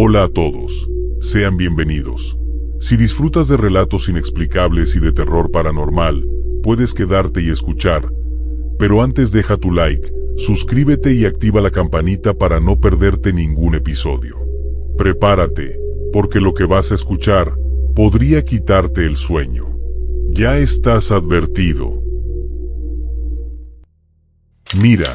Hola a todos, sean bienvenidos. Si disfrutas de relatos inexplicables y de terror paranormal, puedes quedarte y escuchar, pero antes deja tu like, suscríbete y activa la campanita para no perderte ningún episodio. Prepárate, porque lo que vas a escuchar podría quitarte el sueño. Ya estás advertido. Mira,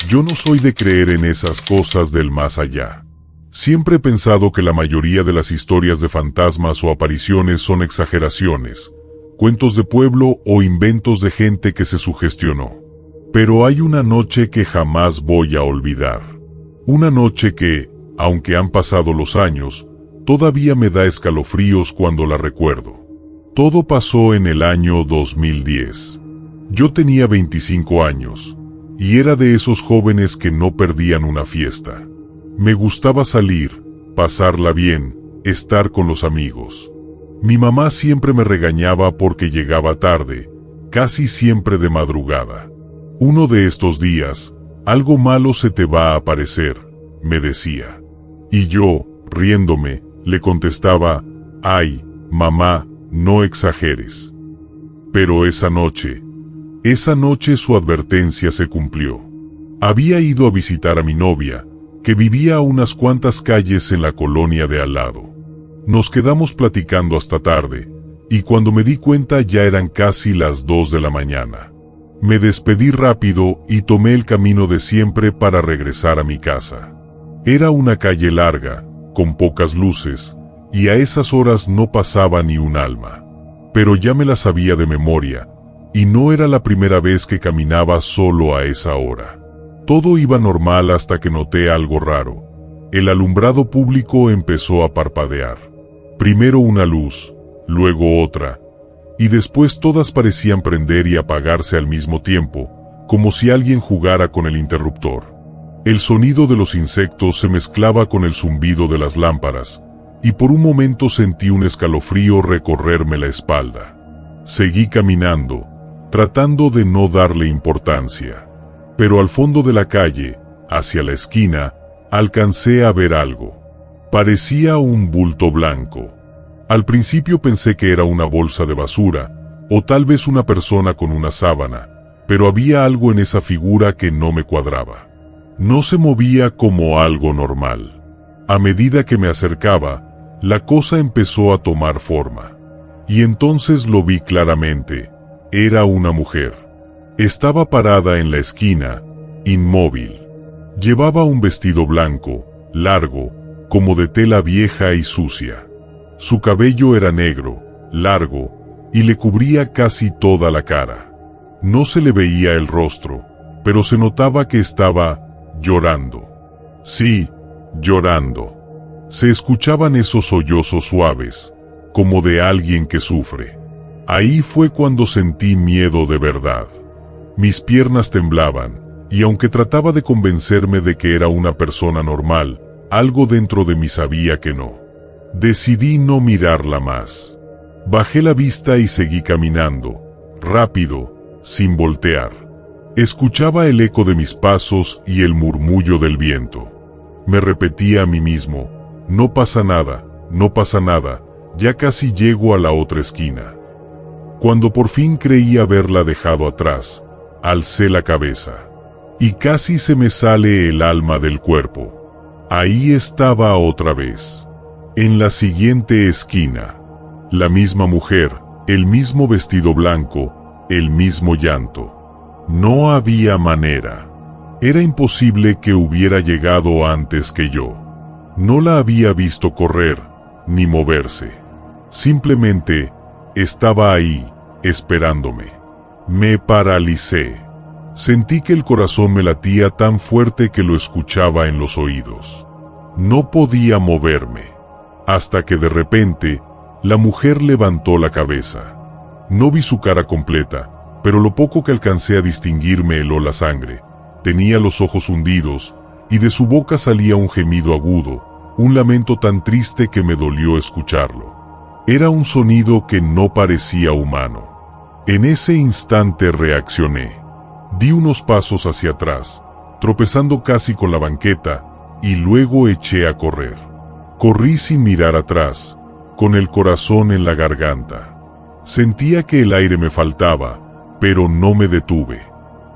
yo no soy de creer en esas cosas del más allá. Siempre he pensado que la mayoría de las historias de fantasmas o apariciones son exageraciones, cuentos de pueblo o inventos de gente que se sugestionó. Pero hay una noche que jamás voy a olvidar. Una noche que, aunque han pasado los años, todavía me da escalofríos cuando la recuerdo. Todo pasó en el año 2010. Yo tenía 25 años, y era de esos jóvenes que no perdían una fiesta. Me gustaba salir, pasarla bien, estar con los amigos. Mi mamá siempre me regañaba porque llegaba tarde, casi siempre de madrugada. Uno de estos días, algo malo se te va a aparecer, me decía. Y yo, riéndome, le contestaba, ay, mamá, no exageres. Pero esa noche su advertencia se cumplió. Había ido a visitar a mi novia, que vivía a unas cuantas calles en la colonia de al lado. Nos quedamos platicando hasta tarde, y cuando me di cuenta ya eran casi las 2 de la mañana. Me despedí rápido y tomé el camino de siempre para regresar a mi casa. Era una calle larga, con pocas luces, y a esas horas no pasaba ni un alma. Pero ya me la sabía de memoria, y no era la primera vez que caminaba solo a esa hora. Todo iba normal hasta que noté algo raro. El alumbrado público empezó a parpadear. Primero una luz, luego otra, y después todas parecían prender y apagarse al mismo tiempo, como si alguien jugara con el interruptor. El sonido de los insectos se mezclaba con el zumbido de las lámparas, y por un momento sentí un escalofrío recorrerme la espalda. Seguí caminando, tratando de no darle importancia. Pero al fondo de la calle, hacia la esquina, alcancé a ver algo. Parecía un bulto blanco. Al principio pensé que era una bolsa de basura, o tal vez una persona con una sábana, pero había algo en esa figura que no me cuadraba. No se movía como algo normal. A medida que me acercaba, la cosa empezó a tomar forma. Y entonces lo vi claramente. Era una mujer. Estaba parada en la esquina, inmóvil. Llevaba un vestido blanco, largo, como de tela vieja y sucia. Su cabello era negro, largo, y le cubría casi toda la cara. No se le veía el rostro, pero se notaba que estaba llorando. Sí, llorando. Se escuchaban esos sollozos suaves, como de alguien que sufre. Ahí fue cuando sentí miedo de verdad. Mis piernas temblaban, y aunque trataba de convencerme de que era una persona normal, algo dentro de mí sabía que no. Decidí no mirarla más. Bajé la vista y seguí caminando, rápido, sin voltear. Escuchaba el eco de mis pasos y el murmullo del viento. Me repetía a mí mismo, no pasa nada, ya casi llego a la otra esquina. Cuando por fin creí haberla dejado atrás, alcé la cabeza. Y casi se me sale el alma del cuerpo. Ahí estaba otra vez. En la siguiente esquina. La misma mujer, el mismo vestido blanco, el mismo llanto. No había manera. Era imposible que hubiera llegado antes que yo. No la había visto correr, ni moverse. Simplemente, estaba ahí, esperándome. Me paralicé. Sentí que el corazón me latía tan fuerte que lo escuchaba en los oídos. No podía moverme. Hasta que de repente, la mujer levantó la cabeza. No vi su cara completa, pero lo poco que alcancé a distinguir me heló la sangre. Tenía los ojos hundidos, y de su boca salía un gemido agudo, un lamento tan triste que me dolió escucharlo. Era un sonido que no parecía humano. En ese instante reaccioné. Di unos pasos hacia atrás, tropezando casi con la banqueta, y luego eché a correr. Corrí sin mirar atrás, con el corazón en la garganta. Sentía que el aire me faltaba, pero no me detuve.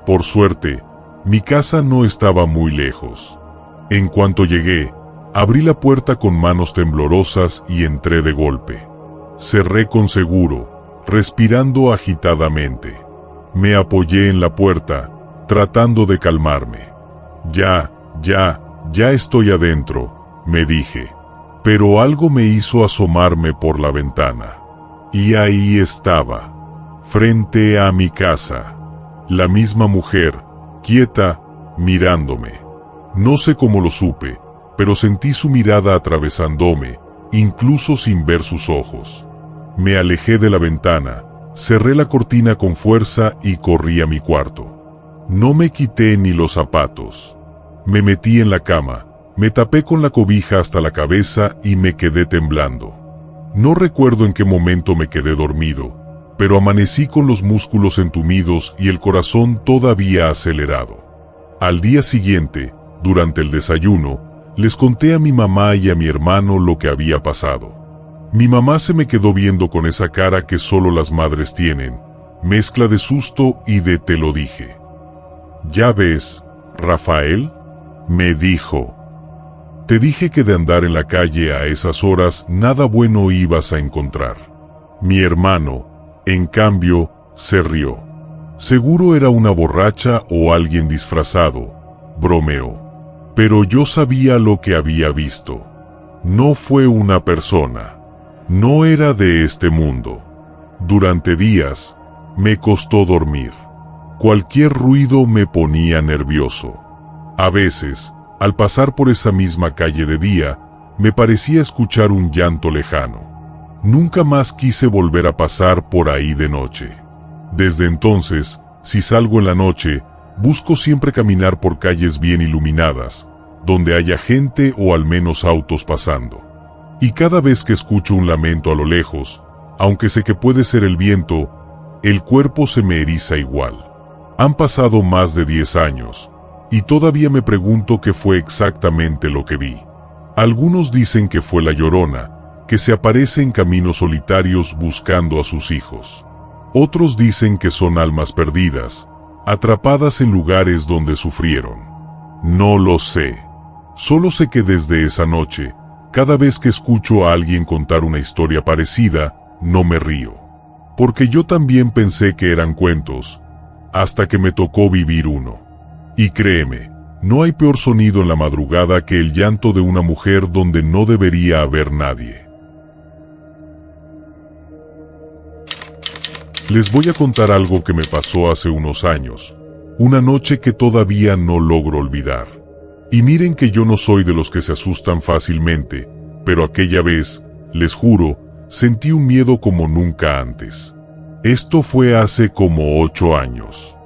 Por suerte, mi casa no estaba muy lejos. En cuanto llegué, abrí la puerta con manos temblorosas y entré de golpe. Cerré con seguro, respirando agitadamente. Me apoyé en la puerta, tratando de calmarme. Ya estoy adentro, me dije. Pero algo me hizo asomarme por la ventana. Y ahí estaba, frente a mi casa, la misma mujer, quieta, mirándome. No sé cómo lo supe, pero sentí su mirada atravesándome, incluso sin ver sus ojos. Me alejé de la ventana, cerré la cortina con fuerza y corrí a mi cuarto. No me quité ni los zapatos. Me metí en la cama, me tapé con la cobija hasta la cabeza y me quedé temblando. No recuerdo en qué momento me quedé dormido, pero amanecí con los músculos entumidos y el corazón todavía acelerado. Al día siguiente, durante el desayuno, les conté a mi mamá y a mi hermano lo que había pasado. Mi mamá se me quedó viendo con esa cara que solo las madres tienen, mezcla de susto y de te lo dije. ¿Ya ves, Rafael?, me dijo. Te dije que de andar en la calle a esas horas nada bueno ibas a encontrar. Mi hermano, en cambio, se rió. Seguro era una borracha o alguien disfrazado, bromeó. Pero yo sabía lo que había visto. No fue una persona. No era de este mundo. Durante días, me costó dormir. Cualquier ruido me ponía nervioso. A veces, al pasar por esa misma calle de día, me parecía escuchar un llanto lejano. Nunca más quise volver a pasar por ahí de noche. Desde entonces, si salgo en la noche, busco siempre caminar por calles bien iluminadas, donde haya gente o al menos autos pasando. Y cada vez que escucho un lamento a lo lejos, aunque sé que puede ser el viento, el cuerpo se me eriza igual. Han pasado más de 10 años, y todavía me pregunto qué fue exactamente lo que vi. Algunos dicen que fue la Llorona, que se aparece en caminos solitarios buscando a sus hijos. Otros dicen que son almas perdidas, atrapadas en lugares donde sufrieron. No lo sé. Solo sé que desde esa noche, cada vez que escucho a alguien contar una historia parecida, no me río. Porque yo también pensé que eran cuentos, hasta que me tocó vivir uno. Y créeme, no hay peor sonido en la madrugada que el llanto de una mujer donde no debería haber nadie. Les voy a contar algo que me pasó hace unos años, una noche que todavía no logro olvidar. Y miren que yo no soy de los que se asustan fácilmente, pero aquella vez, les juro, sentí un miedo como nunca antes. Esto fue hace como 8 años.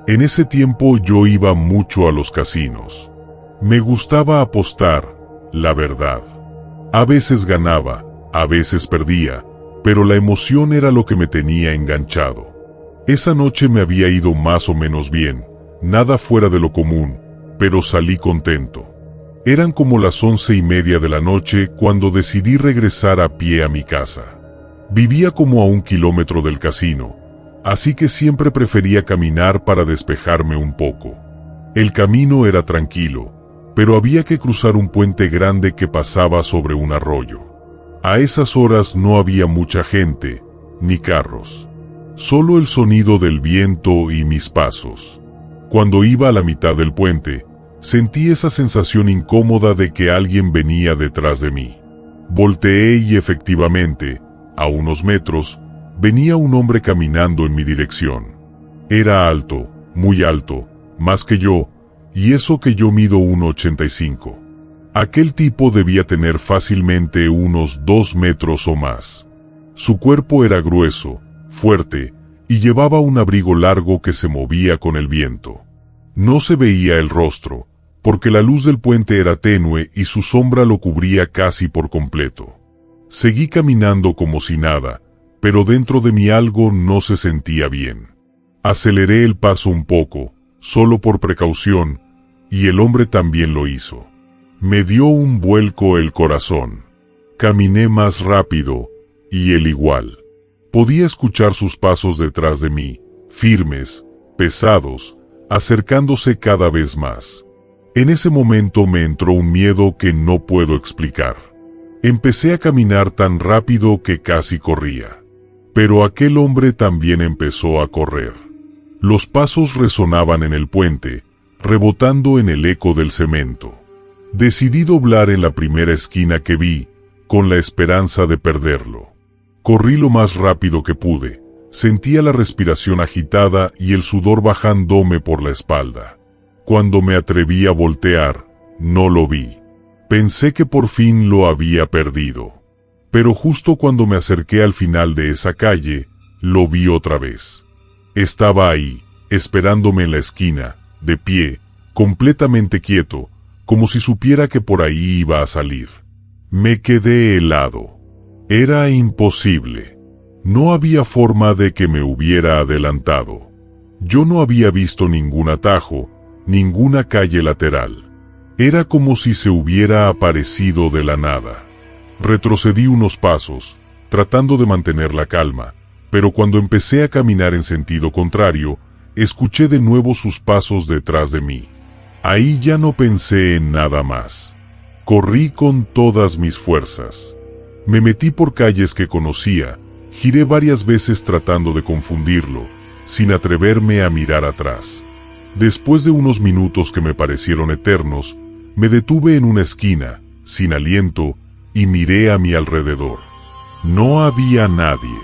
En ese tiempo yo iba mucho a los casinos. Me gustaba apostar, la verdad. A veces ganaba, a veces perdía, pero la emoción era lo que me tenía enganchado. Esa noche me había ido más o menos bien, nada fuera de lo común, pero salí contento. Eran como las 11:30 de la noche cuando decidí regresar a pie a mi casa. Vivía como a 1 kilómetro del casino, así que siempre prefería caminar para despejarme un poco. El camino era tranquilo, pero había que cruzar un puente grande que pasaba sobre un arroyo. A esas horas no había mucha gente, ni carros. Solo el sonido del viento y mis pasos. Cuando iba a la mitad del puente, sentí esa sensación incómoda de que alguien venía detrás de mí. Volteé y efectivamente, a unos metros, venía un hombre caminando en mi dirección. Era alto, muy alto, más que yo, y eso que yo mido 1,85. Aquel tipo debía tener fácilmente unos 2 metros o más. Su cuerpo era grueso, fuerte, y llevaba un abrigo largo que se movía con el viento. No se veía el rostro, porque la luz del puente era tenue y su sombra lo cubría casi por completo. Seguí caminando como si nada, pero dentro de mí algo no se sentía bien. Aceleré el paso un poco, solo por precaución, y el hombre también lo hizo. Me dio un vuelco el corazón. Caminé más rápido, y él igual. Podía escuchar sus pasos detrás de mí, firmes, pesados, acercándose cada vez más. En ese momento me entró un miedo que no puedo explicar. Empecé a caminar tan rápido que casi corría. Pero aquel hombre también empezó a correr. Los pasos resonaban en el puente, rebotando en el eco del cemento. Decidí doblar en la primera esquina que vi, con la esperanza de perderlo. Corrí lo más rápido que pude, sentía la respiración agitada y el sudor bajándome por la espalda. Cuando me atreví a voltear, no lo vi. Pensé que por fin lo había perdido. Pero justo cuando me acerqué al final de esa calle, lo vi otra vez. Estaba ahí, esperándome en la esquina, de pie, completamente quieto, como si supiera que por ahí iba a salir. Me quedé helado. Era imposible. No había forma de que me hubiera adelantado. Yo no había visto ningún atajo, ninguna calle lateral. Era como si se hubiera aparecido de la nada. Retrocedí unos pasos, tratando de mantener la calma, pero cuando empecé a caminar en sentido contrario, escuché de nuevo sus pasos detrás de mí. Ahí ya no pensé en nada más. Corrí con todas mis fuerzas. Me metí por calles que conocía, giré varias veces tratando de confundirlo, sin atreverme a mirar atrás. Después de unos minutos que me parecieron eternos, me detuve en una esquina, sin aliento, y miré a mi alrededor. No había nadie,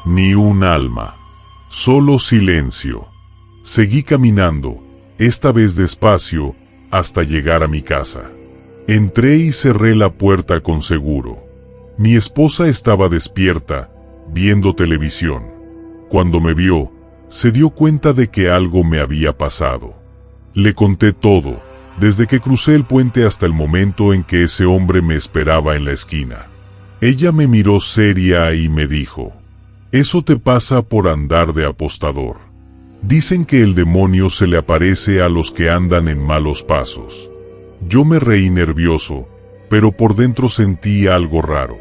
ni un alma, solo silencio. Seguí caminando, esta vez despacio, hasta llegar a mi casa. Entré y cerré la puerta con seguro. Mi esposa estaba despierta, viendo televisión. Cuando me vio, se dio cuenta de que algo me había pasado. Le conté todo, desde que crucé el puente hasta el momento en que ese hombre me esperaba en la esquina. Ella me miró seria y me dijo: «Eso te pasa por andar de apostador. Dicen que el demonio se le aparece a los que andan en malos pasos». Yo me reí nervioso, pero por dentro sentí algo raro.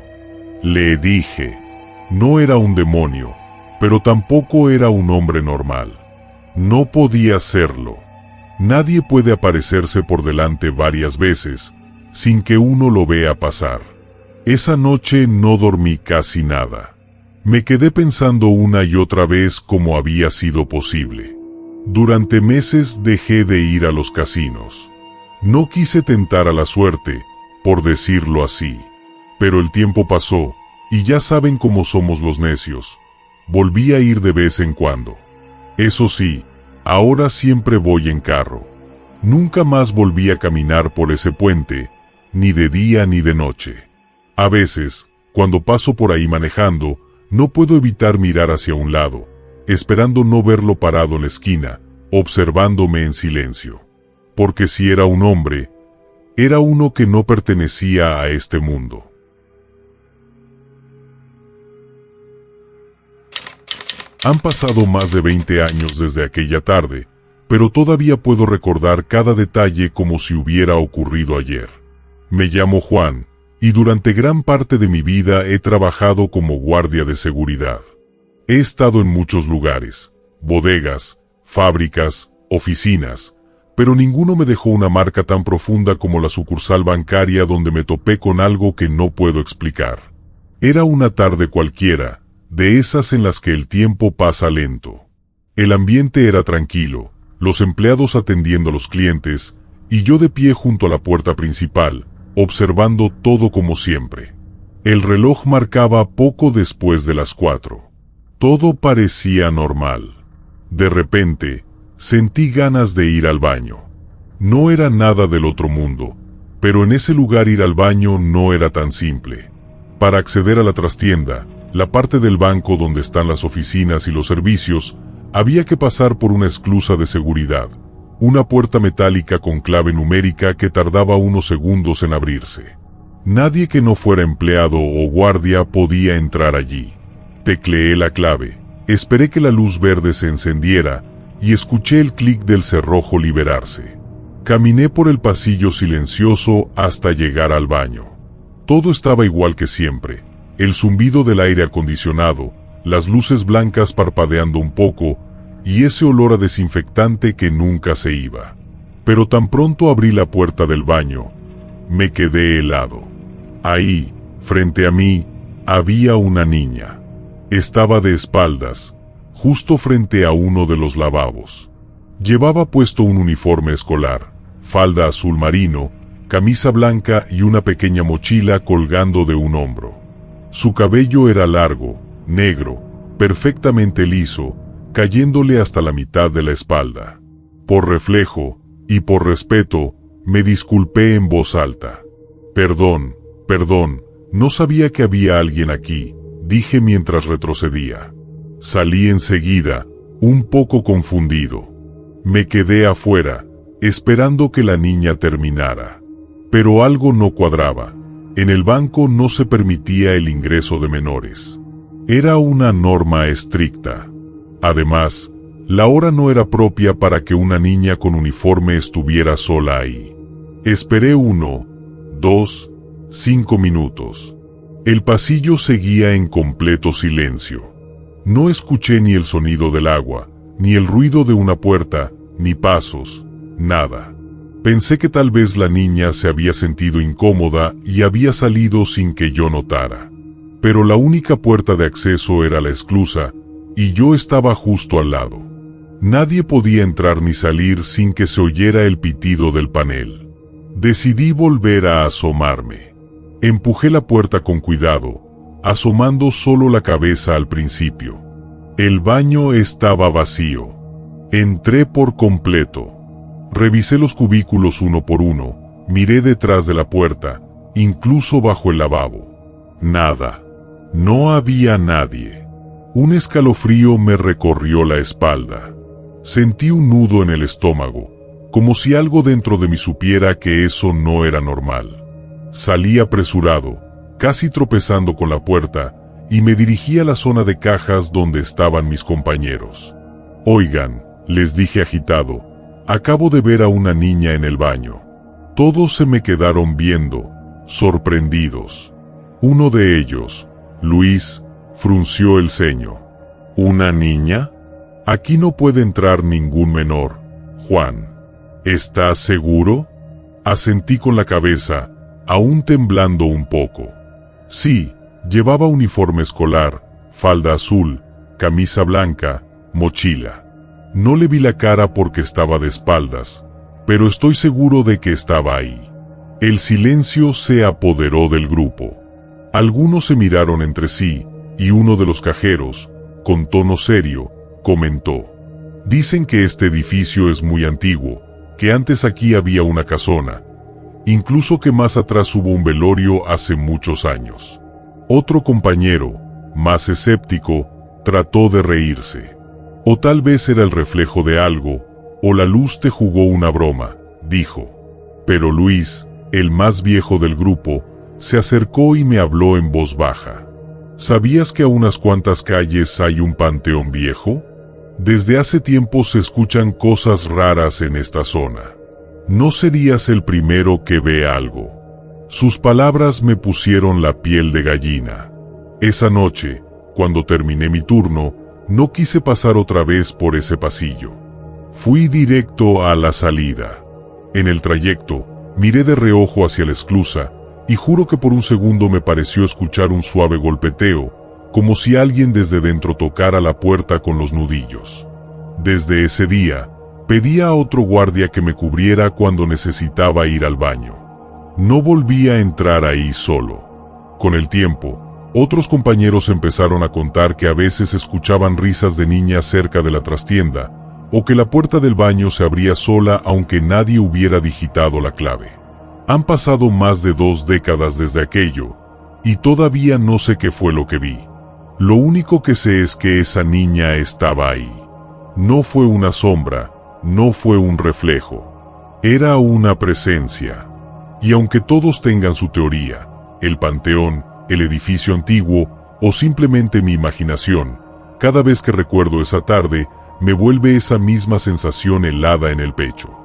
Le dije: no era un demonio, pero tampoco era un hombre normal. No podía serlo. Nadie puede aparecerse por delante varias veces, sin que uno lo vea pasar. Esa noche no dormí casi nada. Me quedé pensando una y otra vez cómo había sido posible. Durante meses dejé de ir a los casinos. No quise tentar a la suerte, por decirlo así. Pero el tiempo pasó, y ya saben cómo somos los necios. Volví a ir de vez en cuando. Eso sí, ahora siempre voy en carro. Nunca más volví a caminar por ese puente, ni de día ni de noche. A veces, cuando paso por ahí manejando, no puedo evitar mirar hacia un lado, esperando no verlo parado en la esquina, observándome en silencio. Porque si era un hombre, era uno que no pertenecía a este mundo. Han pasado más de 20 años desde aquella tarde, pero todavía puedo recordar cada detalle como si hubiera ocurrido ayer. Me llamo Juan, y durante gran parte de mi vida he trabajado como guardia de seguridad. He estado en muchos lugares, bodegas, fábricas, oficinas, pero ninguno me dejó una marca tan profunda como la sucursal bancaria donde me topé con algo que no puedo explicar. Era una tarde cualquiera, de esas en las que el tiempo pasa lento. El ambiente era tranquilo, los empleados atendiendo a los clientes, y yo de pie junto a la puerta principal, observando todo como siempre. El reloj marcaba poco después de las 4. Todo parecía normal. De repente, sentí ganas de ir al baño. No era nada del otro mundo, pero en ese lugar ir al baño no era tan simple. Para acceder a la trastienda, la parte del banco donde están las oficinas y los servicios, había que pasar por una esclusa de seguridad, una puerta metálica con clave numérica que tardaba unos segundos en abrirse. Nadie que no fuera empleado o guardia podía entrar allí. Tecleé la clave, esperé que la luz verde se encendiera, y escuché el clic del cerrojo liberarse. Caminé por el pasillo silencioso hasta llegar al baño. todo estaba igual que siempre. El zumbido del aire acondicionado, las luces blancas parpadeando un poco, y ese olor a desinfectante que nunca se iba. Pero tan pronto abrí la puerta del baño, me quedé helado. Ahí, frente a mí, había una niña. Estaba de espaldas, justo frente a uno de los lavabos. Llevaba puesto un uniforme escolar, falda azul marino, camisa blanca y una pequeña mochila colgando de un hombro. Su cabello era largo, negro, perfectamente liso, cayéndole hasta la mitad de la espalda. Por reflejo, y por respeto, me disculpé en voz alta. Perdón, no sabía que había alguien aquí, dije mientras retrocedía. Salí enseguida, un poco confundido. Me quedé afuera, esperando que la niña terminara. Pero algo no cuadraba. En el banco no se permitía el ingreso de menores. Era una norma estricta. Además, la hora no era propia para que una niña con uniforme estuviera sola ahí. Esperé 1, 2, 5 minutos. El pasillo seguía en completo silencio. No escuché ni el sonido del agua, ni el ruido de una puerta, ni pasos, nada. Pensé que tal vez la niña se había sentido incómoda y había salido sin que yo notara. Pero la única puerta de acceso era la esclusa, y yo estaba justo al lado. Nadie podía entrar ni salir sin que se oyera el pitido del panel. Decidí volver a asomarme. Empujé la puerta con cuidado, asomando solo la cabeza al principio. El baño estaba vacío. Entré por completo. Revisé los cubículos uno por uno, miré detrás de la puerta, incluso bajo el lavabo. Nada. No había nadie. Un escalofrío me recorrió la espalda. Sentí un nudo en el estómago, como si algo dentro de mí supiera que eso no era normal. Salí apresurado, casi tropezando con la puerta, y me dirigí a la zona de cajas donde estaban mis compañeros. Oigan, les dije agitado, acabo de ver a una niña en el baño. Todos se me quedaron viendo, sorprendidos. Uno de ellos, Luis, frunció el ceño. ¿Una niña? Aquí no puede entrar ningún menor, Juan. ¿Estás seguro? Asentí con la cabeza, aún temblando un poco. Sí, llevaba uniforme escolar, falda azul, camisa blanca, mochila. No le vi la cara porque estaba de espaldas, pero estoy seguro de que estaba ahí. El silencio se apoderó del grupo. Algunos se miraron entre sí, y uno de los cajeros, con tono serio, comentó: dicen que este edificio es muy antiguo, que antes aquí había una casona, incluso que más atrás hubo un velorio hace muchos años. Otro compañero, más escéptico, trató de reírse. O tal vez era el reflejo de algo, o la luz te jugó una broma, dijo. Pero Luis, el más viejo del grupo, se acercó y me habló en voz baja. ¿Sabías que a unas cuantas calles hay un panteón viejo? Desde hace tiempo se escuchan cosas raras en esta zona. No serías el primero que ve algo. Sus palabras me pusieron la piel de gallina. Esa noche, cuando terminé mi turno, no quise pasar otra vez por ese pasillo. Fui directo a la salida. En el trayecto, miré de reojo hacia la esclusa, y juro que por un segundo me pareció escuchar un suave golpeteo, como si alguien desde dentro tocara la puerta con los nudillos. Desde ese día, pedí a otro guardia que me cubriera cuando necesitaba ir al baño. No volví a entrar ahí solo. Con el tiempo, otros compañeros empezaron a contar que a veces escuchaban risas de niñas cerca de la trastienda, o que la puerta del baño se abría sola aunque nadie hubiera digitado la clave. Han pasado más de 2 décadas desde aquello, y todavía no sé qué fue lo que vi. Lo único que sé es que esa niña estaba ahí. No fue una sombra, no fue un reflejo. Era una presencia. Y aunque todos tengan su teoría, el panteón, el edificio antiguo, o simplemente mi imaginación, cada vez que recuerdo esa tarde, me vuelve esa misma sensación helada en el pecho.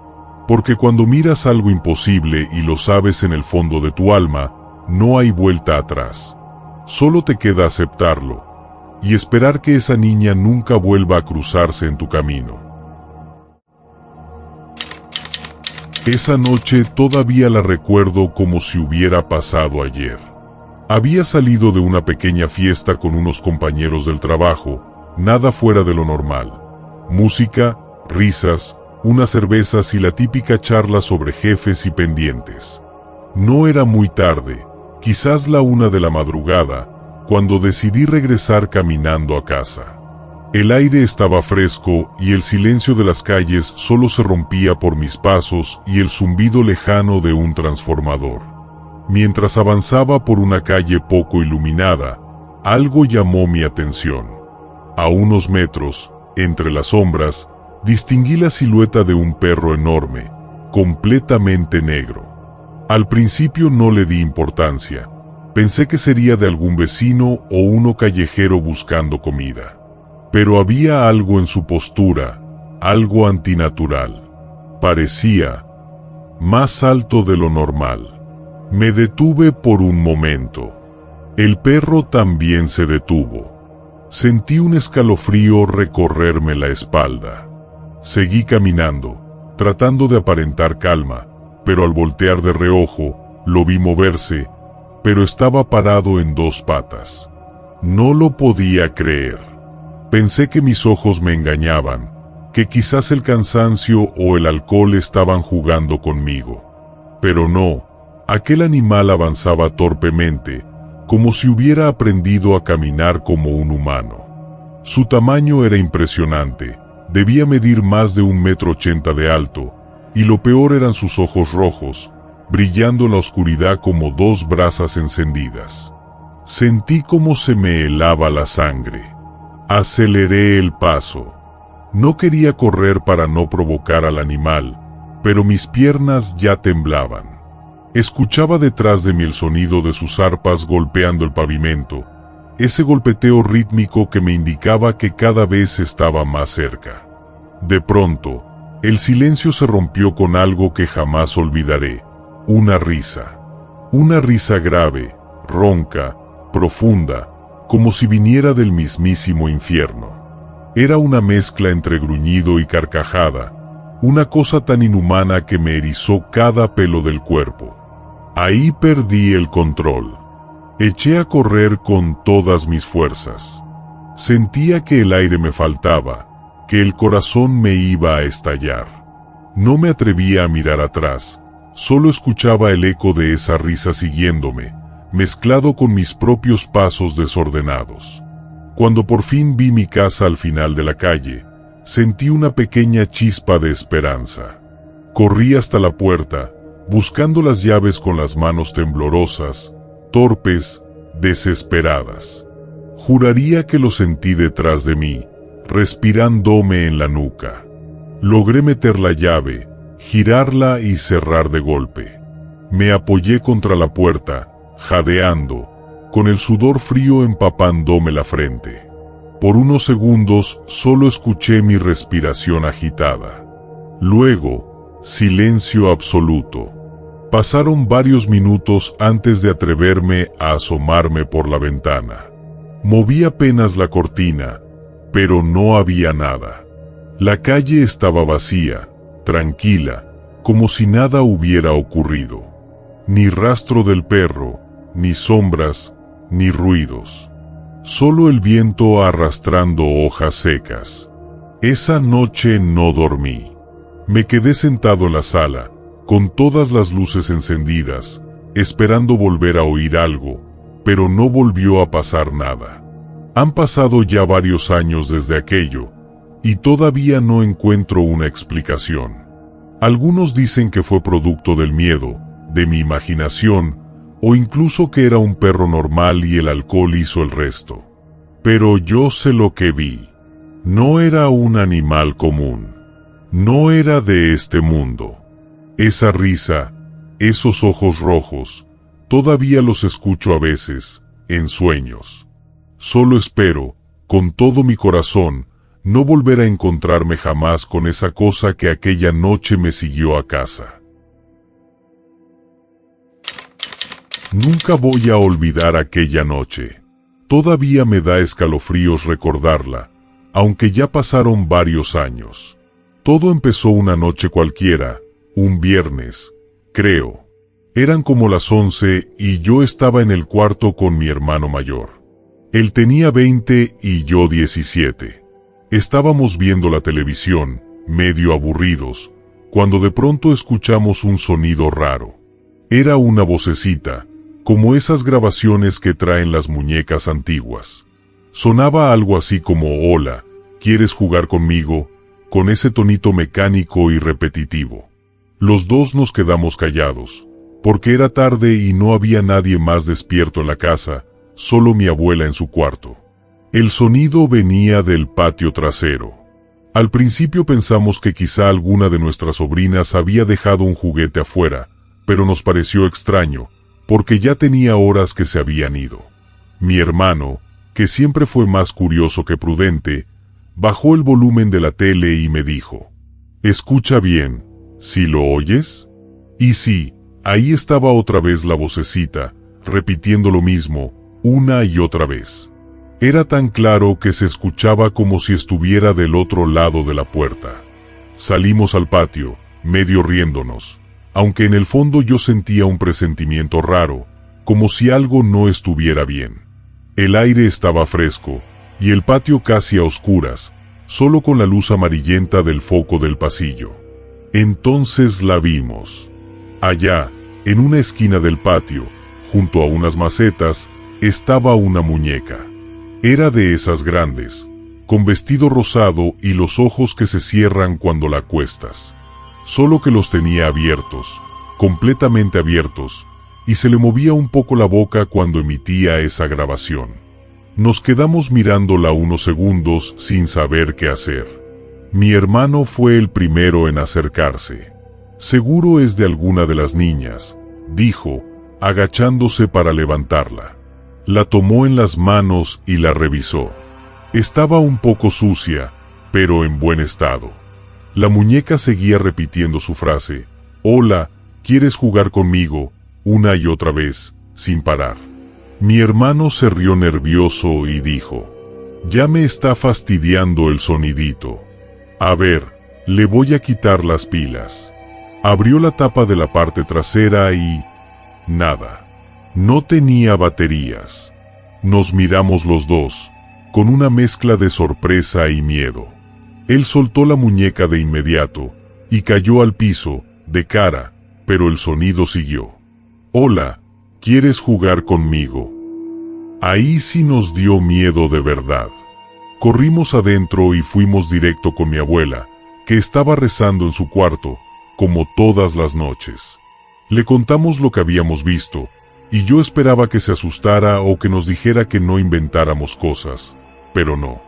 Porque cuando miras algo imposible y lo sabes en el fondo de tu alma, no hay vuelta atrás. Solo te queda aceptarlo y esperar que esa niña nunca vuelva a cruzarse en tu camino. Esa noche todavía la recuerdo como si hubiera pasado ayer. Había salido de una pequeña fiesta con unos compañeros del trabajo, nada fuera de lo normal. Música, risas, unas cervezas y la típica charla sobre jefes y pendientes. No era muy tarde, quizás la 1 de la madrugada, cuando decidí regresar caminando a casa. El aire estaba fresco y el silencio de las calles solo se rompía por mis pasos y el zumbido lejano de un transformador. Mientras avanzaba por una calle poco iluminada, algo llamó mi atención. A unos metros, entre las sombras, distinguí la silueta de un perro enorme, completamente negro. Al principio no le di importancia. Pensé que sería de algún vecino o uno callejero buscando comida. Pero había algo en su postura, algo antinatural. Parecía más alto de lo normal. Me detuve por un momento. El perro también se detuvo. Sentí un escalofrío recorrerme la espalda. Seguí caminando, tratando de aparentar calma, pero al voltear de reojo, lo vi moverse, pero estaba parado en 2 patas. No lo podía creer. Pensé que mis ojos me engañaban, que quizás el cansancio o el alcohol estaban jugando conmigo. Pero no, aquel animal avanzaba torpemente, como si hubiera aprendido a caminar como un humano. Su tamaño era impresionante, debía medir más de 1,80 m de alto, y lo peor eran sus ojos rojos, brillando en la oscuridad como 2 brasas encendidas. Sentí como se me helaba la sangre. Aceleré el paso. No quería correr para no provocar al animal, pero mis piernas ya temblaban. Escuchaba detrás de mí el sonido de sus arpas golpeando el pavimento, ese golpeteo rítmico que me indicaba que cada vez estaba más cerca. De pronto, el silencio se rompió con algo que jamás olvidaré, una risa. Una risa grave, ronca, profunda, como si viniera del mismísimo infierno. Era una mezcla entre gruñido y carcajada, una cosa tan inhumana que me erizó cada pelo del cuerpo. Ahí perdí el control. Eché a correr con todas mis fuerzas. Sentía que el aire me faltaba, que el corazón me iba a estallar. No me atrevía a mirar atrás, solo escuchaba el eco de esa risa siguiéndome, mezclado con mis propios pasos desordenados. Cuando por fin vi mi casa al final de la calle, sentí una pequeña chispa de esperanza. Corrí hasta la puerta, buscando las llaves con las manos temblorosas, torpes, desesperadas. Juraría que lo sentí detrás de mí, respirándome en la nuca. Logré meter la llave, girarla y cerrar de golpe. Me apoyé contra la puerta, jadeando, con el sudor frío empapándome la frente. Por unos segundos solo escuché mi respiración agitada. Luego, silencio absoluto. Pasaron varios minutos antes de atreverme a asomarme por la ventana. Moví apenas la cortina, pero no había nada. La calle estaba vacía, tranquila, como si nada hubiera ocurrido. Ni rastro del perro, ni sombras, ni ruidos. Solo el viento arrastrando hojas secas. Esa noche no dormí. Me quedé sentado en la sala, con todas las luces encendidas, esperando volver a oír algo, pero no volvió a pasar nada. Han pasado ya varios años desde aquello, y todavía no encuentro una explicación. Algunos dicen que fue producto del miedo, de mi imaginación, o incluso que era un perro normal y el alcohol hizo el resto. Pero yo sé lo que vi. No era un animal común. No era de este mundo. Esa risa, esos ojos rojos, todavía los escucho a veces, en sueños. Solo espero, con todo mi corazón, no volver a encontrarme jamás con esa cosa que aquella noche me siguió a casa. Nunca voy a olvidar aquella noche. Todavía me da escalofríos recordarla, aunque ya pasaron varios años. Todo empezó una noche cualquiera, un viernes, creo. Eran como las 11 y yo estaba en el cuarto con mi hermano mayor. Él tenía 20 y yo 17. Estábamos viendo la televisión, medio aburridos, cuando de pronto escuchamos un sonido raro. Era una vocecita, como esas grabaciones que traen las muñecas antiguas. Sonaba algo así como «Hola, ¿quieres jugar conmigo?», con ese tonito mecánico y repetitivo. Los dos nos quedamos callados, porque era tarde y no había nadie más despierto en la casa, solo mi abuela en su cuarto. El sonido venía del patio trasero. Al principio pensamos que quizá alguna de nuestras sobrinas había dejado un juguete afuera, pero nos pareció extraño, porque ya tenía horas que se habían ido. Mi hermano, que siempre fue más curioso que prudente, bajó el volumen de la tele y me dijo: «Escucha bien, ¿sí lo oyes?». Y sí, ahí estaba otra vez la vocecita, repitiendo lo mismo, una y otra vez. Era tan claro que se escuchaba como si estuviera del otro lado de la puerta. Salimos al patio, medio riéndonos, aunque en el fondo yo sentía un presentimiento raro, como si algo no estuviera bien. El aire estaba fresco, y el patio casi a oscuras, solo con la luz amarillenta del foco del pasillo. Entonces la vimos. Allá, en una esquina del patio, junto a unas macetas, estaba una muñeca. Era de esas grandes, con vestido rosado y los ojos que se cierran cuando la acuestas. Solo que los tenía abiertos, completamente abiertos, y se le movía un poco la boca cuando emitía esa grabación. Nos quedamos mirándola unos segundos sin saber qué hacer. Mi hermano fue el primero en acercarse. «Seguro es de alguna de las niñas», dijo, agachándose para levantarla. La tomó en las manos y la revisó. Estaba un poco sucia, pero en buen estado. La muñeca seguía repitiendo su frase: «Hola, ¿quieres jugar conmigo?», una y otra vez, sin parar. Mi hermano se rió nervioso y dijo: «Ya me está fastidiando el sonidito. A ver, le voy a quitar las pilas». Abrió la tapa de la parte trasera y... nada. No tenía baterías. Nos miramos los dos, con una mezcla de sorpresa y miedo. Él soltó la muñeca de inmediato, y cayó al piso, de cara, pero el sonido siguió. «Hola, ¿quieres jugar conmigo?». Ahí sí nos dio miedo de verdad. Corrimos adentro y fuimos directo con mi abuela, que estaba rezando en su cuarto, como todas las noches. Le contamos lo que habíamos visto, y yo esperaba que se asustara o que nos dijera que no inventáramos cosas, pero no.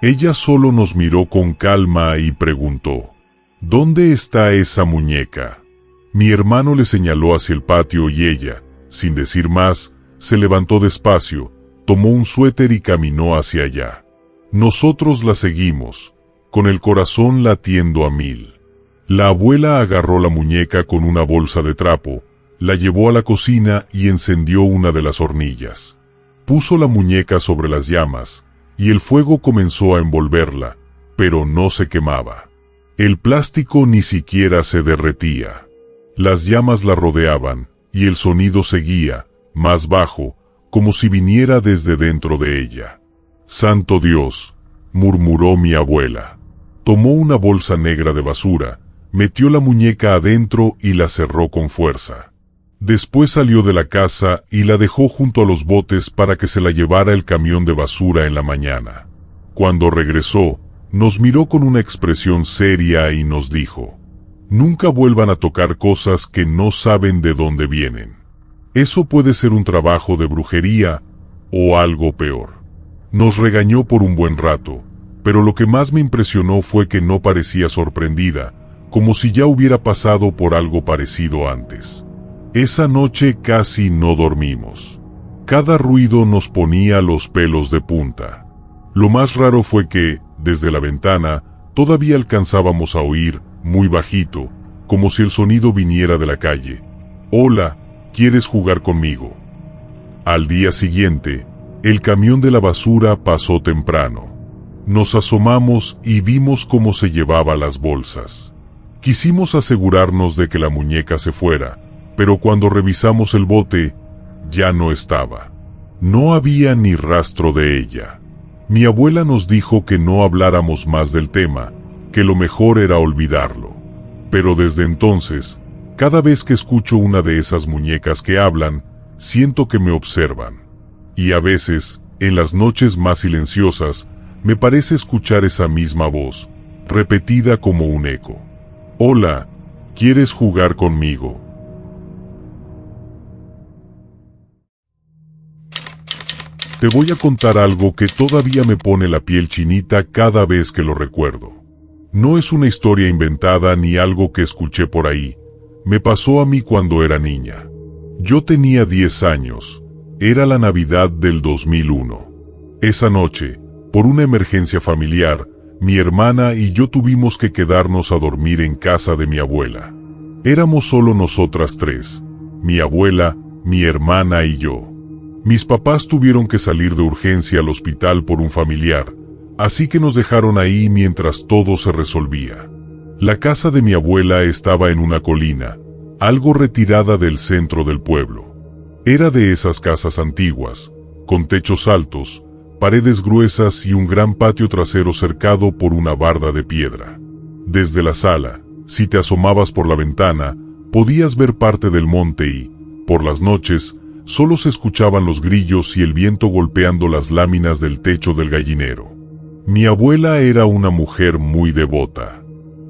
Ella solo nos miró con calma y preguntó: «¿Dónde está esa muñeca?». Mi hermano le señaló hacia el patio y ella, sin decir más, se levantó despacio, tomó un suéter y caminó hacia allá. Nosotros la seguimos, con el corazón latiendo a 1000. La abuela agarró la muñeca con una bolsa de trapo, la llevó a la cocina y encendió una de las hornillas. Puso la muñeca sobre las llamas, y el fuego comenzó a envolverla, pero no se quemaba. El plástico ni siquiera se derretía. Las llamas la rodeaban, y el sonido seguía, más bajo, como si viniera desde dentro de ella. «Santo Dios», murmuró mi abuela. Tomó una bolsa negra de basura, metió la muñeca adentro y la cerró con fuerza. Después salió de la casa y la dejó junto a los botes para que se la llevara el camión de basura en la mañana. Cuando regresó, nos miró con una expresión seria y nos dijo: «Nunca vuelvan a tocar cosas que no saben de dónde vienen. Eso puede ser un trabajo de brujería o algo peor». Nos regañó por un buen rato, pero lo que más me impresionó fue que no parecía sorprendida, como si ya hubiera pasado por algo parecido antes. Esa noche casi no dormimos. Cada ruido nos ponía los pelos de punta. Lo más raro fue que, desde la ventana, todavía alcanzábamos a oír, muy bajito, como si el sonido viniera de la calle: «Hola, ¿quieres jugar conmigo?». Al día siguiente, el camión de la basura pasó temprano. Nos asomamos y vimos cómo se llevaba las bolsas. Quisimos asegurarnos de que la muñeca se fuera, pero cuando revisamos el bote, ya no estaba. No había ni rastro de ella. Mi abuela nos dijo que no habláramos más del tema, que lo mejor era olvidarlo. Pero desde entonces, cada vez que escucho una de esas muñecas que hablan, siento que me observan. Y a veces, en las noches más silenciosas, me parece escuchar esa misma voz, repetida como un eco. Hola, ¿quieres jugar conmigo? Te voy a contar algo que todavía me pone la piel chinita cada vez que lo recuerdo. No es una historia inventada ni algo que escuché por ahí. Me pasó a mí cuando era niña. Yo tenía 10 años. Era la Navidad del 2001. Esa noche, por una emergencia familiar, mi hermana y yo tuvimos que quedarnos a dormir en casa de mi abuela. Éramos solo nosotras tres, mi abuela, mi hermana y yo. Mis papás tuvieron que salir de urgencia al hospital por un familiar, así que nos dejaron ahí mientras todo se resolvía. La casa de mi abuela estaba en una colina, algo retirada del centro del pueblo. Era de esas casas antiguas, con techos altos, paredes gruesas y un gran patio trasero cercado por una barda de piedra. Desde la sala, si te asomabas por la ventana, podías ver parte del monte y, por las noches, solo se escuchaban los grillos y el viento golpeando las láminas del techo del gallinero. Mi abuela era una mujer muy devota.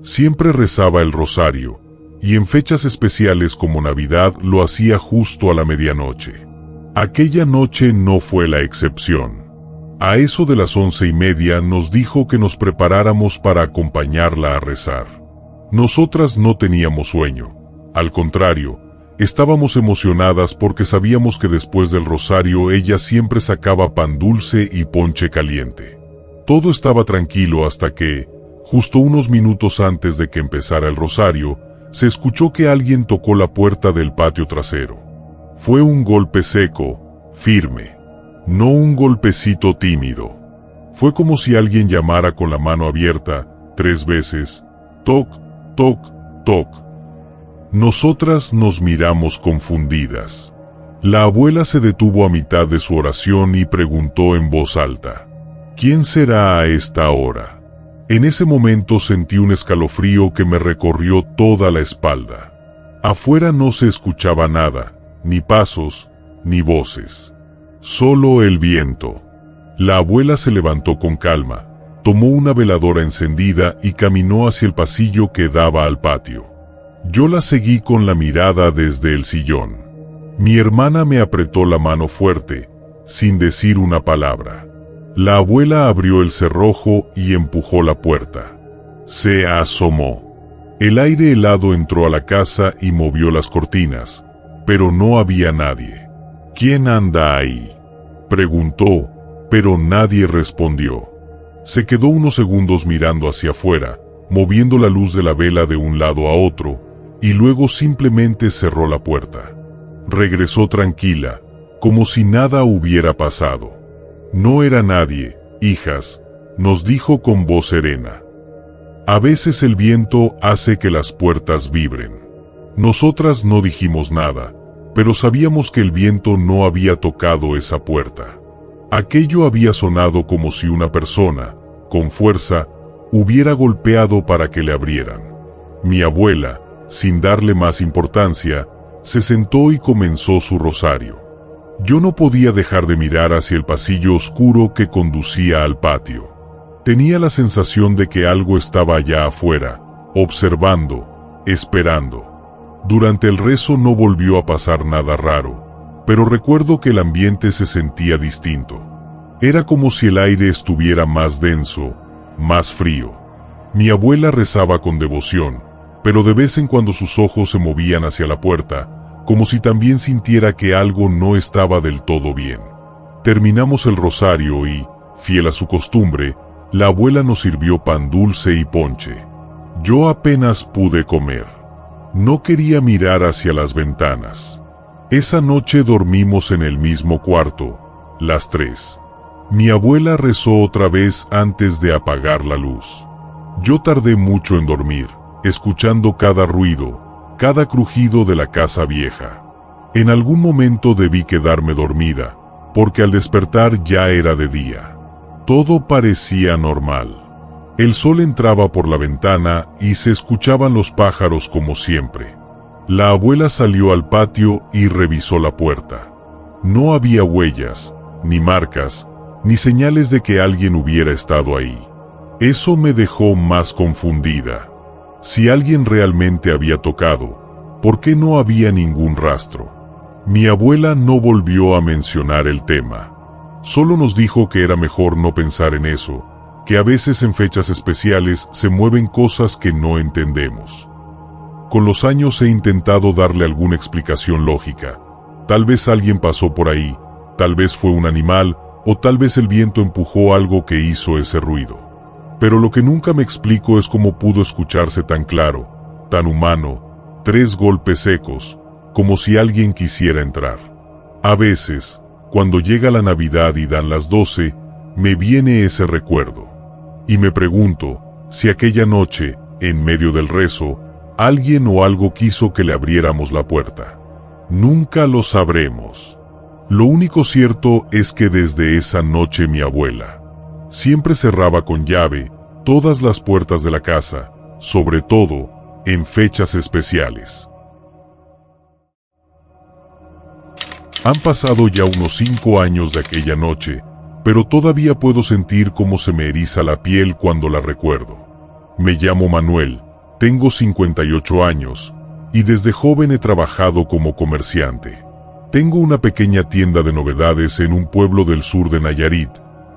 Siempre rezaba el rosario, y en fechas especiales como Navidad lo hacía justo a la medianoche. Aquella noche no fue la excepción. A eso de las 11:30 nos dijo que nos preparáramos para acompañarla a rezar. Nosotras no teníamos sueño. Al contrario, estábamos emocionadas porque sabíamos que después del rosario ella siempre sacaba pan dulce y ponche caliente. Todo estaba tranquilo hasta que, justo unos minutos antes de que empezara el rosario, se escuchó que alguien tocó la puerta del patio trasero. Fue un golpe seco, firme. No un golpecito tímido. Fue como si alguien llamara con la mano abierta, 3 veces. Toc, toc, toc. Nosotras nos miramos confundidas. La abuela se detuvo a mitad de su oración y preguntó en voz alta: ¿Quién será a esta hora? En ese momento sentí un escalofrío que me recorrió toda la espalda. Afuera no se escuchaba nada, ni pasos, ni voces. Solo el viento. La abuela se levantó con calma, tomó una veladora encendida y caminó hacia el pasillo que daba al patio. Yo la seguí con la mirada desde el sillón. Mi hermana me apretó la mano fuerte, sin decir una palabra. La abuela abrió el cerrojo y empujó la puerta. Se asomó. El aire helado entró a la casa y movió las cortinas, pero no había nadie. ¿Quién anda ahí?, preguntó, pero nadie respondió. Se quedó unos segundos mirando hacia afuera, moviendo la luz de la vela de un lado a otro, y luego simplemente cerró la puerta. Regresó tranquila, como si nada hubiera pasado. No era nadie, hijas, nos dijo con voz serena. A veces el viento hace que las puertas vibren. Nosotras no dijimos nada, pero sabíamos que el viento no había tocado esa puerta. Aquello había sonado como si una persona, con fuerza, hubiera golpeado para que le abrieran. Mi abuela, sin darle más importancia, se sentó y comenzó su rosario. Yo no podía dejar de mirar hacia el pasillo oscuro que conducía al patio. Tenía la sensación de que algo estaba allá afuera, observando, esperando. Durante el rezo no volvió a pasar nada raro, pero recuerdo que el ambiente se sentía distinto. Era como si el aire estuviera más denso, más frío. Mi abuela rezaba con devoción, pero de vez en cuando sus ojos se movían hacia la puerta, como si también sintiera que algo no estaba del todo bien. Terminamos el rosario y, fiel a su costumbre, la abuela nos sirvió pan dulce y ponche. Yo apenas pude comer. No quería mirar hacia las ventanas. Esa noche dormimos en el mismo cuarto, las tres. Mi abuela rezó otra vez antes de apagar la luz. Yo tardé mucho en dormir, escuchando cada ruido, cada crujido de la casa vieja. En algún momento debí quedarme dormida, porque al despertar ya era de día. Todo parecía normal. El sol entraba por la ventana y se escuchaban los pájaros como siempre. La abuela salió al patio y revisó la puerta. No había huellas, ni marcas, ni señales de que alguien hubiera estado ahí. Eso me dejó más confundida. Si alguien realmente había tocado, ¿por qué no había ningún rastro? Mi abuela no volvió a mencionar el tema. Solo nos dijo que era mejor no pensar en eso, que a veces en fechas especiales se mueven cosas que no entendemos. Con los años he intentado darle alguna explicación lógica. Tal vez alguien pasó por ahí, tal vez fue un animal, o tal vez el viento empujó algo que hizo ese ruido. Pero lo que nunca me explico es cómo pudo escucharse tan claro, tan humano, 3 golpes secos, como si alguien quisiera entrar. A veces, cuando llega la Navidad y dan las 12, me viene ese recuerdo. Y me pregunto, si aquella noche, en medio del rezo, alguien o algo quiso que le abriéramos la puerta. Nunca lo sabremos. Lo único cierto es que desde esa noche mi abuela siempre cerraba con llave todas las puertas de la casa, sobre todo en fechas especiales. Han pasado ya unos 5 años de aquella noche, pero todavía puedo sentir cómo se me eriza la piel cuando la recuerdo. Me llamo Manuel, tengo 58 años, y desde joven he trabajado como comerciante. Tengo una pequeña tienda de novedades en un pueblo del sur de Nayarit,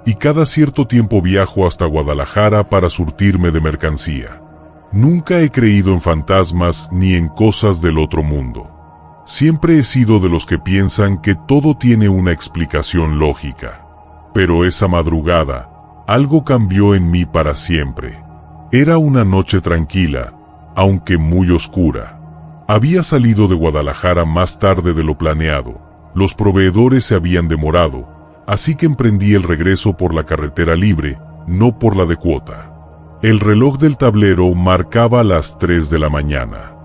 y cada cierto tiempo viajo hasta Guadalajara para surtirme de mercancía. Nunca he creído en fantasmas ni en cosas del otro mundo. Siempre he sido de los que piensan que todo tiene una explicación lógica. Pero esa madrugada, algo cambió en mí para siempre. Era una noche tranquila, aunque muy oscura. Había salido de Guadalajara más tarde de lo planeado, los proveedores se habían demorado, así que emprendí el regreso por la carretera libre, no por la de cuota. El reloj del tablero marcaba las 3 de la mañana.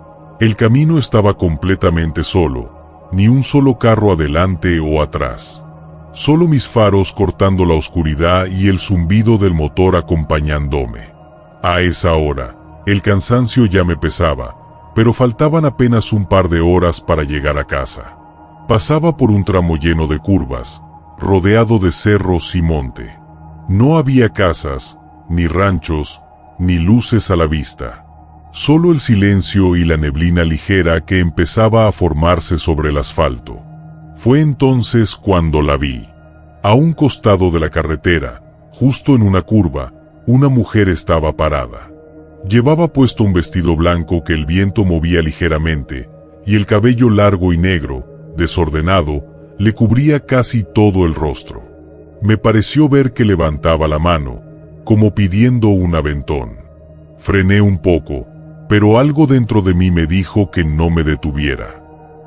El camino estaba completamente solo, ni un solo carro adelante o atrás. Solo mis faros cortando la oscuridad y el zumbido del motor acompañándome. A esa hora, el cansancio ya me pesaba, pero faltaban apenas un par de horas para llegar a casa. Pasaba por un tramo lleno de curvas, rodeado de cerros y monte. No había casas, ni ranchos, ni luces a la vista. Solo el silencio y la neblina ligera que empezaba a formarse sobre el asfalto. Fue entonces cuando la vi. A un costado de la carretera, justo en una curva, una mujer estaba parada. Llevaba puesto un vestido blanco que el viento movía ligeramente, y el cabello largo y negro, desordenado, le cubría casi todo el rostro. Me pareció ver que levantaba la mano, como pidiendo un aventón. Frené un poco, pero algo dentro de mí me dijo que no me detuviera.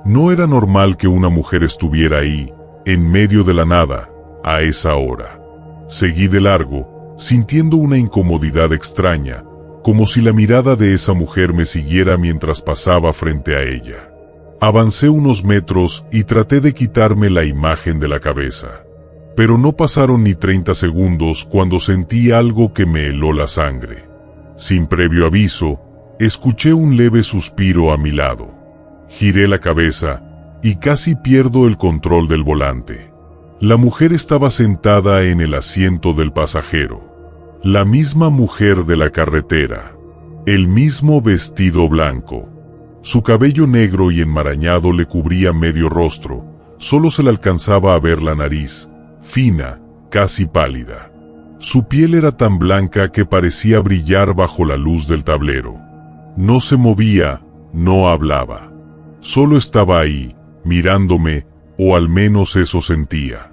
No era normal que una mujer estuviera ahí, en medio de la nada, a esa hora. Seguí de largo, sintiendo una incomodidad extraña, como si la mirada de esa mujer me siguiera mientras pasaba frente a ella. Avancé unos metros y traté de quitarme la imagen de la cabeza. Pero no pasaron ni 30 segundos cuando sentí algo que me heló la sangre. Sin previo aviso, escuché un leve suspiro a mi lado. Giré la cabeza y casi pierdo el control del volante. La mujer estaba sentada en el asiento del pasajero. La misma mujer de la carretera. El mismo vestido blanco. Su cabello negro y enmarañado le cubría medio rostro, solo se le alcanzaba a ver la nariz, fina, casi pálida. Su piel era tan blanca que parecía brillar bajo la luz del tablero. No se movía, no hablaba. Solo estaba ahí, mirándome, o al menos eso sentía.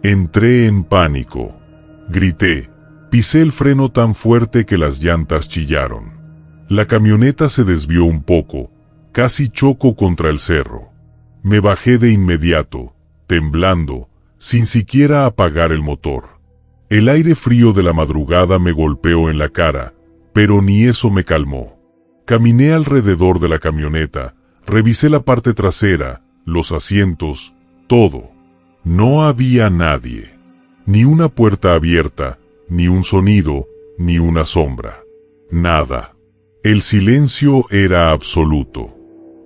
Entré en pánico. Grité. Pisé el freno tan fuerte que las llantas chillaron. La camioneta se desvió un poco, casi chocó contra el cerro. Me bajé de inmediato, temblando, sin siquiera apagar el motor. El aire frío de la madrugada me golpeó en la cara, pero ni eso me calmó. Caminé alrededor de la camioneta, revisé la parte trasera, los asientos, todo. No había nadie. Ni una puerta abierta, ni un sonido, ni una sombra. Nada. El silencio era absoluto.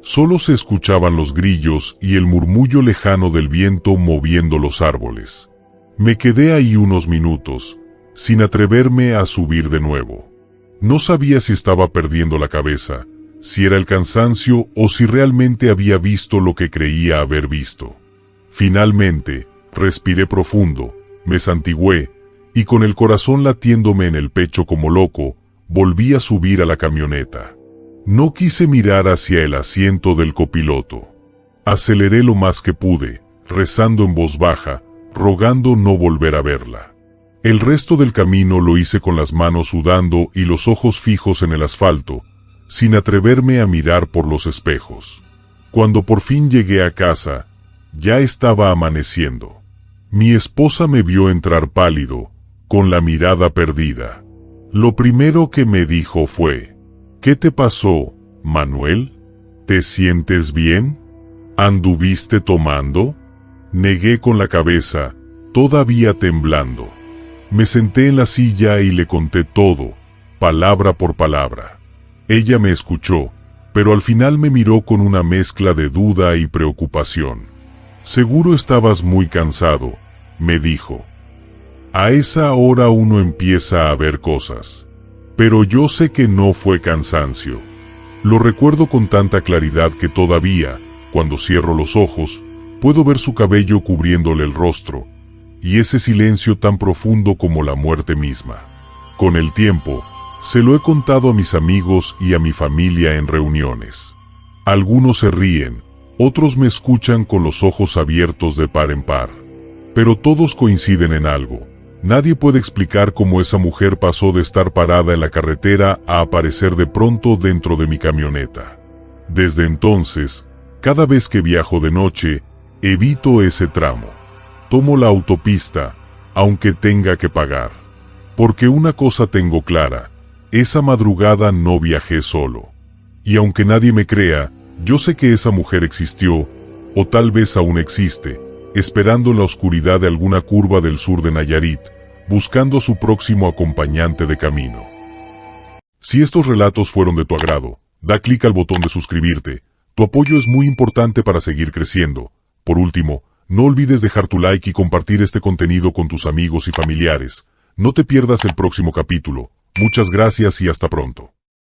Solo se escuchaban los grillos y el murmullo lejano del viento moviendo los árboles. Me quedé ahí unos minutos, sin atreverme a subir de nuevo. No sabía si estaba perdiendo la cabeza, si era el cansancio o si realmente había visto lo que creía haber visto. Finalmente, respiré profundo, me santigué, y con el corazón latiéndome en el pecho como loco, volví a subir a la camioneta. No quise mirar hacia el asiento del copiloto. Aceleré lo más que pude, rezando en voz baja, rogando no volver a verla. El resto del camino lo hice con las manos sudando y los ojos fijos en el asfalto, sin atreverme a mirar por los espejos. Cuando por fin llegué a casa, ya estaba amaneciendo. Mi esposa me vio entrar pálido, con la mirada perdida. Lo primero que me dijo fue: ¿qué te pasó, Manuel? ¿Te sientes bien? ¿Anduviste tomando? Negué con la cabeza, todavía temblando. Me senté en la silla y le conté todo, palabra por palabra. Ella me escuchó, pero al final me miró con una mezcla de duda y preocupación. Seguro estabas muy cansado, me dijo. A esa hora uno empieza a ver cosas. Pero yo sé que no fue cansancio. Lo recuerdo con tanta claridad que todavía, cuando cierro los ojos, puedo ver su cabello cubriéndole el rostro, y ese silencio tan profundo como la muerte misma. Con el tiempo, se lo he contado a mis amigos y a mi familia en reuniones. Algunos se ríen, otros me escuchan con los ojos abiertos de par en par. Pero todos coinciden en algo. Nadie puede explicar cómo esa mujer pasó de estar parada en la carretera a aparecer de pronto dentro de mi camioneta. Desde entonces, cada vez que viajo de noche, evito ese tramo. Tomo la autopista, aunque tenga que pagar. Porque una cosa tengo clara, esa madrugada no viajé solo. Y aunque nadie me crea, yo sé que esa mujer existió, o tal vez aún existe, esperando en la oscuridad de alguna curva del sur de Nayarit, buscando a su próximo acompañante de camino. Si estos relatos fueron de tu agrado, da clic al botón de suscribirte. Tu apoyo es muy importante para seguir creciendo. Por último, no olvides dejar tu like y compartir este contenido con tus amigos y familiares. No te pierdas el próximo capítulo. Muchas gracias y hasta pronto.